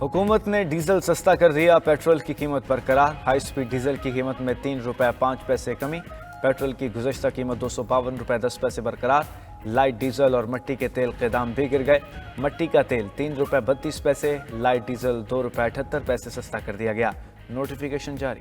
हुकूमत ने डीजल सस्ता कर दिया, पेट्रोल की कीमत बरकरार। हाई स्पीड डीजल की कीमत में 3 रुपये 5 पैसे कमी। पेट्रोल की गुज़श्ता कीमत 252 रुपये 10 पैसे बरकरार। लाइट डीजल और मिट्टी के तेल के दाम भी गिर गए। मिट्टी का तेल 3 रुपये 32 पैसे, लाइट डीजल 2 रुपये 78 पैसे सस्ता कर दिया गया। नोटिफिकेशन जारी।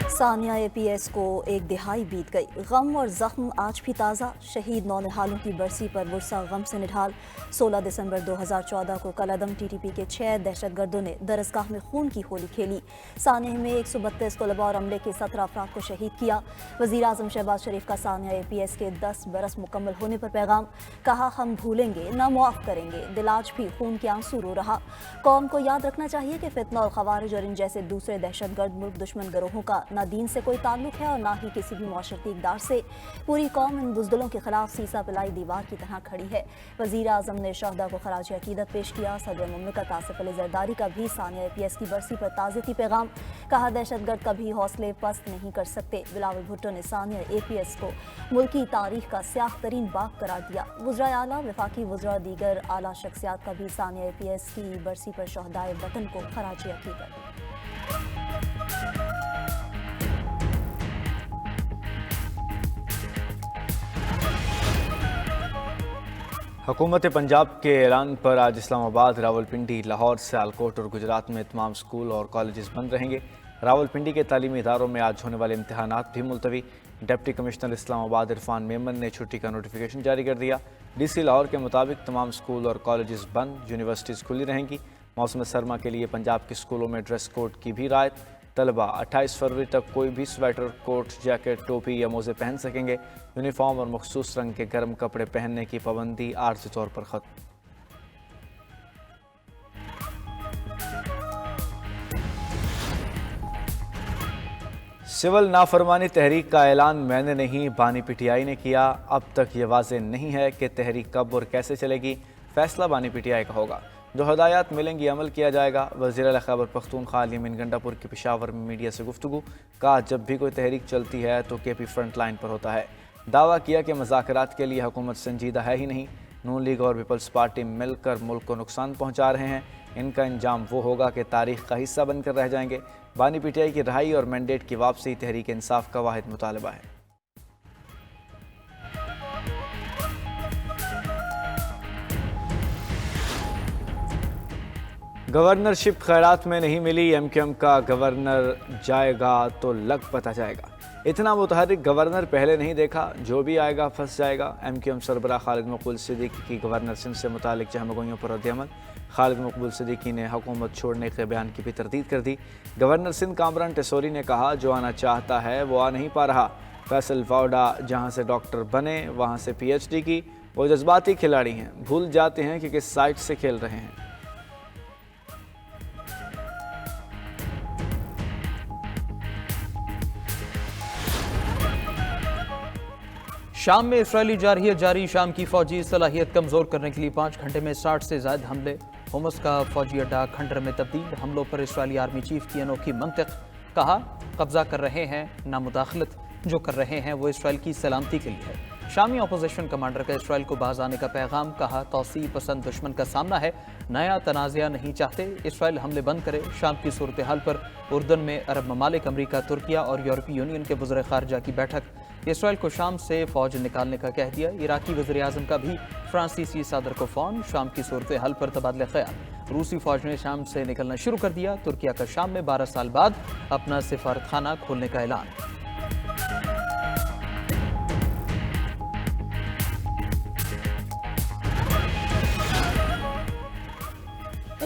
सानिया APS को एक दिहाई बीत गई। गम और जख्म आज भी ताज़ा। शहीद नौनिहालों की बरसी पर वर्सा गम से निढाल। 16 दिसंबर 2014 को कलअदम TTP के 6 दहशतगर्दों ने दरसगाह में खून की होली खेली। सानिया में 132 तलबा और अमले के 17 अफराद को शहीद किया। वज़ीर आज़म शहबाज शरीफ का सानिया APS के 10 बरस मुकम्मल होने पर पैगाम। कहा, हम भूलेंगे न मुआफ़ करेंगे। दिल आज भी खून के आंसू रो रहा। कौम को याद रखना चाहिए कि फितना और खवारिज और इन जैसे दूसरे दहशतगर्द मुल्क दुश्मन गिरोहों का न दीन से कोई ताल्लुक है और ना ही किसी भी मुआशरती इक़दार से। पूरी कौम इन बुज़दिलों के खिलाफ सीसा पिलाई दीवार की तरह खड़ी है। वज़ीर आज़म ने शहदा को खराज अकीदत पेश किया। सदर मुमलिकत आसिफ अली ज़रदारी का भी सानिया APS की बरसी पर ताज़ियती पैगाम। कहा, दहशतगर्द कभी हौसले पस्त नहीं कर सकते। बिलावल भुट्टो ने सानिया APS को मुल्की तारीख का स्याह तरीन बाग करार दिया। वज़राए आला, वफाकी वज़रा, दीगर आला शख्सियात का भी सानिया APS की बरसी पर शहदाए वतन को खराज अकीदत। हुकूमत पंजाब के ऐलान पर आज इस्लामाबाद, रावलपिंडी, लाहौर, सियालकोट और गुजरात में तमाम स्कूल और कॉलेजेस बंद रहेंगे। रावलपिंडी के तालीमी इदारों में आज होने वाले इम्तहानात भी मुलतवी। डिप्टी कमिश्नर इस्लामाबाद इरफान मेमन ने छुट्टी का नोटिफिकेशन जारी कर दिया। DC लाहौर के मुताबिक तमाम स्कूल और कॉलेजेस बंद, यूनिवर्सिटीज़ खुली रहेंगी। मौसम सरमा के लिए पंजाब के स्कूलों में ड्रेस कोड की भी रायत। तलबा 28 फरवरी तक कोई भी स्वेटर, कोट, जैकेट, टोपी या मोज़े पहन सकेंगे। यूनिफॉर्म और मखसूस रंग के गर्म कपड़े पहनने की पाबंदी आर्जी तौर पर ख़त्म। सिविल नाफरमानी तहरीक का ऐलान मैंने नहीं, बानी PTI ने किया। अब तक ये वाज़ेह नहीं है कि तहरीक कब और कैसे चलेगी। फैसला बानी PTI का होगा। जो हदायत मिलेंगी अमल किया जाएगा। वज़ीर आला खैबर पख्तूनख्वा अली अमीन गंडापुर की पेशावर में मीडिया से गुफ्तगू। कहा, जब भी कोई तहरीक चलती है तो KP फ्रंट लाइन पर होता है। दावा किया कि मुज़ाकरात के लिए हुकूमत संजीदा है ही नहीं। नून लीग और पीपल्स पार्टी मिलकर मुल्क को नुकसान पहुँचा रहे हैं। इनका इंजाम वो होगा कि तारीख का हिस्सा बनकर रह जाएंगे। बानी PTI की रहाई और मैंडेट की वापसी तहरीक इंसाफ का वाहिद मुतालबा है। गवर्नरशिप खैरात में नहीं मिली। MQM का गवर्नर जाएगा तो लग पता जाएगा। इतना मुतहर्रिक गवर्नर पहले नहीं देखा। जो भी आएगा फंस जाएगा। MQM सरबराह खालिद मकबूल सिद्दीकी की गवर्नर सिंध से मुतालिक जहमगोइयों पर रद्द-ए-अमल। खालिद मकबूल सिद्दीकी ने हुकूमत छोड़ने के बयान की भी तरदीद कर दी। गवर्नर सिंध कामरान टेसोरी ने कहा, जो आना चाहता है वो आ नहीं पा रहा। फैसल वाउडा जहाँ से डॉक्टर बने वहाँ से PhD की। वो जज्बाती खिलाड़ी हैं, भूल जाते हैं कि किस साइड से खेल रहे हैं। शाम में इसराइली जारहियत जारी। शाम की फौजी सलाहियत कमज़ोर करने के लिए 5 घंटे में 60 से ज़ायद हमले। हुमस का फौजी अड्डा खंडर में तब्दील। हमलों पर इसराइली आर्मी चीफ की अनोखी मंतिक। कहा, कब्जा कर रहे हैं ना मुदाखलत, जो कर रहे हैं वो इसराइल की सलामती के लिए है। शामी अपोजिशन कमांडर का इसराइल को बाज आने का पैगाम। कहा, तौसीब पसंद दुश्मन का सामना है, नया तनाज़ा नहीं चाहते। इसराइल हमले बंद करे। शाम की सूरत हाल पर उर्दन में अरब ममालिक, अमरीका, तुर्किया और यूरोपीय यूनियन के वज़ीर ख़ारजा की बैठक। इसराइल को शाम से फ़ौज निकालने का कह दिया। इराकी वज़ीर आज़म का भी फ्रांसीसी सदर को फ़ोन। शाम की सूरत हाल पर तबादले ख़याल। रूसी फ़ौज ने शाम से निकलना शुरू कर दिया। तुर्किया का शाम में 12 साल बाद अपना सिफारतखाना खोलने का ऐलान।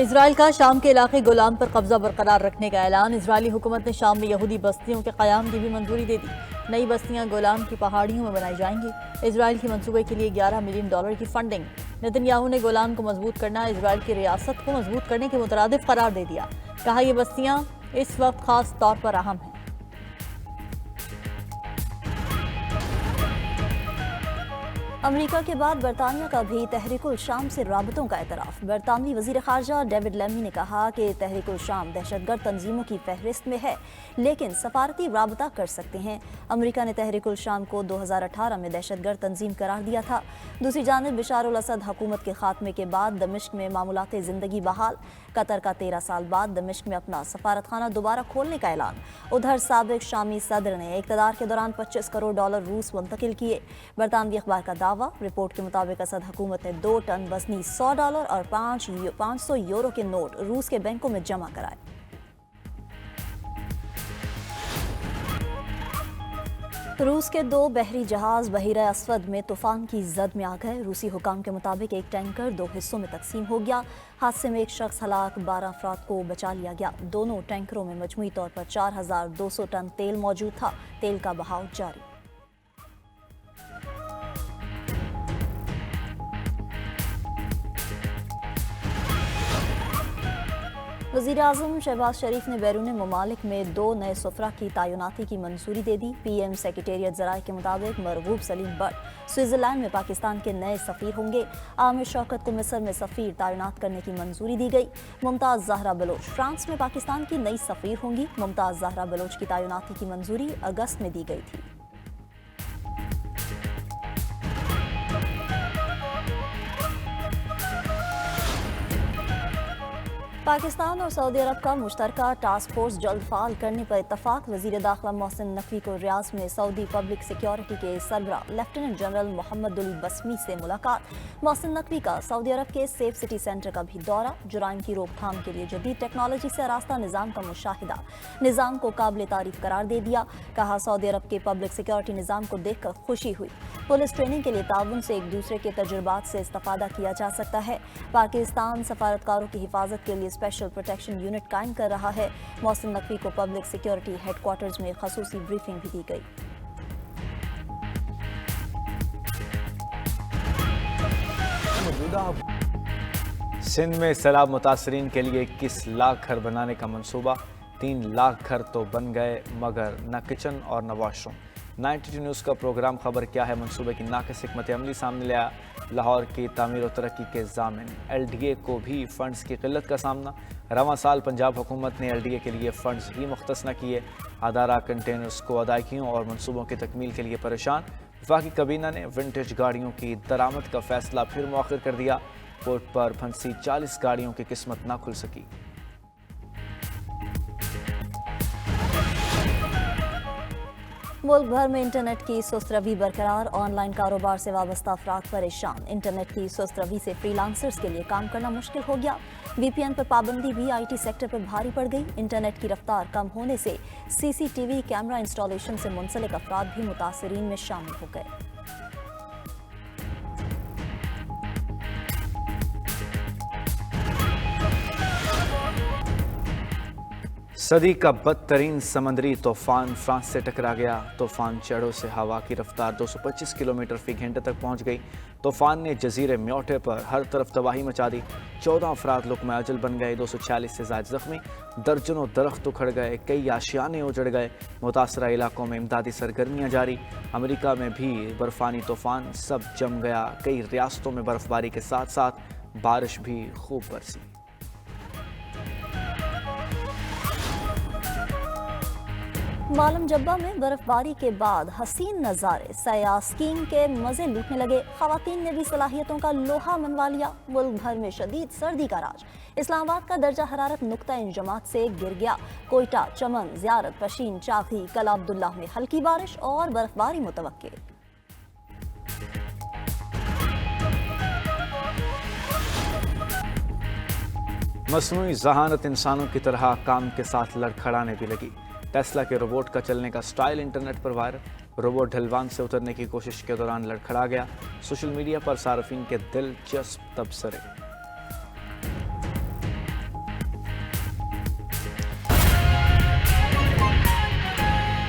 इजराइल का शाम के इलाके गुलाम पर कब्जा बरकरार रखने का ऐलान। इजरायली हुकूमत ने शाम में यहूदी बस्तियों के क़याम की भी मंजूरी दे दी। नई बस्तियां गोलान की पहाड़ियों में बनाई जाएंगी। इजराइल के मंसूबे के लिए $11 मिलियन की फंडिंग। नेतन्याहू ने गोलान को मजबूत करना, इजराइल की रियासत को मजबूत करने के मुतरादिफ करार दे दिया। कहा, ये बस्तियां इस वक्त खास तौर पर अहम हैं। अमेरिका के बाद बरतानिया का भी तहरीकुल शाम से राबतों का एतराफ़। बरतानवी वज़ीर ख़ारजा डेविड लेमी ने कहा कि तहरीकुल शाम दहशतगर्द तंजीमों की फहरिस्त में है, लेकिन सफारती राबता कर सकते हैं। अमेरिका ने तहरीकुल शाम को 2018 में दहशतगर्द तंजीम करार दिया था। दूसरी जानिब बशार अल असद हुकूमत के खात्मे के बाद दमिश्क में मामूलात ज़िंदगी बहाल। कतर का 13 साल बाद दमिश्क में अपना सफारतखाना दोबारा खोलने का ऐलान। उधर साबिक शामी सदर ने इक़्तिदार के दौरान $25 करोड़ रूस मुंतकिल किए। बरतानवी अखबार का दावा, रिपोर्ट के मुताबिक असद हुकूमत ने 2 टन वजनी $100 और 500 यूरो के नोट रूस के बैंकों में जमा कराए। रूस के 2 बहरी जहाज बहीरा अस्वद में तूफान की जद में आ गए। रूसी हुकाम के मुताबिक एक टैंकर 2 हिस्सों में तकसीम हो गया। हादसे में एक शख्स हलाक, 12 अफराद को बचा लिया गया। दोनों टैंकरों में मजमूई तौर पर 4200 टन तेल मौजूद था। तेल का बहाव जारी। वज़ीर-ए-आज़म शहबाज शरीफ ने बैरून ममालिक में 2 नए सफरा की तैनाती की मंजूरी दे दी। PM सेक्रेटेरिएट ज़राए के मुताबिक मरगूब सलीम बट स्विट्ज़रलैंड में पाकिस्तान के नए सफ़ीर होंगे। आमिर शौकत को मिस्र में सफ़ीर तैनात करने की मंजूरी दी गई। मुमताज़ ज़हरा बलोच फ्रांस में पाकिस्तान की नई सफ़ीर होंगी। मुमताज़ ज़हरा बलोच की तैनाती की मंजूरी अगस्त में दी गई थी। पाकिस्तान और सऊदी अरब का मुश्तरका टास्क फोर्स जल्द फाल करने पर इत्तफाक। वज़ीर दाखिला मोहसिन नकवी को रियाज में सऊदी पब्लिक सिक्योरिटी के सरबरा लेफ्टिनेंट जनरल मोहम्मदुल बसमी से मुलाकात। मोहसिन नकवी का सऊदी अरब के सेफ सिटी सेंटर का भी दौरा। जुराइम की रोकथाम के लिए जदीद टेक्नोलॉजी से आरास्ता निज़ाम का मुशाहिदा। निज़ाम को काबिल तारीफ करार दे दिया। कहा, सऊदी अरब के पब्लिक सिक्योरिटी निज़ाम को देखकर खुशी हुई। पुलिस ट्रेनिंग के लिए ताउन से एक दूसरे के तजुर्बात से इस्तेफादा किया जा सकता है। पाकिस्तान सफारतकारों की हिफाजत के लिए स्पेशल प्रोटेक्शन यूनिट कायम कर रहा है। मोहसिन नकवी को पब्लिक सिक्योरिटी हेडक्वार्टर्स में खसूसी ब्रीफिंग भी दी गई। सिंध में सैलाब मुतासरीन के लिए 21 लाख घर बनाने का मंसूबा। 3 लाख घर तो बन गए, मगर न किचन और न वॉशरूम। 92 न्यूज़ का प्रोग्राम खबर क्या है मंसूबे की नाक़िस हिकमत अमली सामने लाया। लाहौर की तामीर और तरक्की के ज़ामिन। LDA को भी फ़ंड्स की क़िल्लत का सामना। रवां साल पंजाब हुकूमत ने LDA के लिए फ़ंड्स ही मुख्तस न किए। अदारा कंटेनर्स को अदायगियों और मनसूबों की तकमील के लिए परेशान। वफाकी कबीना ने विंटेज गाड़ियों की दरामद का फैसला फिर मौखर कर दिया। कोर्ट पर फंसी 40 गाड़ियों की किस्मत ना खुल सकी। मुल्क भर में इंटरनेट की सुस्त रवी बरकरार। ऑनलाइन कारोबार से वाबस्ता अफराद परेशान। इंटरनेट की सुस्त रवी से फ्रीलांसर्स के लिए काम करना मुश्किल हो गया। VPN पर पाबंदी भी IT सेक्टर पर भारी पड़ गई। इंटरनेट की रफ्तार कम होने से CCTV कैमरा इंस्टॉलेशन से मुंसलिक अफराद भी मुतासरीन में शामिल हो गए। सदी का बदतरीन समंदरी तूफान फ्रांस से टकरा गया। तूफान चढ़ों से हवा की रफ्तार 225 किलोमीटर फी घंटे तक पहुंच गई। तूफान ने जजीरे म्योटे पर हर तरफ तबाही मचा दी। 14 अफराद लुक़्मा अजल बन गए। 246 से ज़ायद ज़ख्मी। दर्जनों दरख्त उखड़ गए। कई आशियाने उजड़ गए। मुतासरा इलाकों में इमदादी सरगर्मियाँ जारी। अमेरिका में भी बर्फानी तूफान सब जम गया। कई रियासतों में बर्फबारी के साथ साथ बारिश भी खूब बरसी। मालम जब्बा में बर्फबारी के बाद हसीन नज़ारे। सयाह स्कीइंग के मज़े लूटने लगे। ख़वातीन ने भी सलाहियतों का लोहा मनवा लिया। मुल्क भर में शदीद सर्दी का राज। इस्लामाबाद का दर्जा हरारत नुक्ता इंजमात से गिर गया। कोयटा, चमन, ज़ियारत, पशीन, चाखी, कला अब्दुल्लाह में हल्की बारिश और बर्फबारी मुतवक्के। मसनूई ज़हानत इंसानों की तरह काम के साथ लड़खड़ाने भी लगी। टेस्ला के रोबोट का चलने का स्टाइल इंटरनेट पर वायरल। रोबोट ढलवान से उतरने की कोशिश के दौरान लड़खड़ा गया। सोशल मीडिया पर सार्फिन के दिलचस्प तबसरे।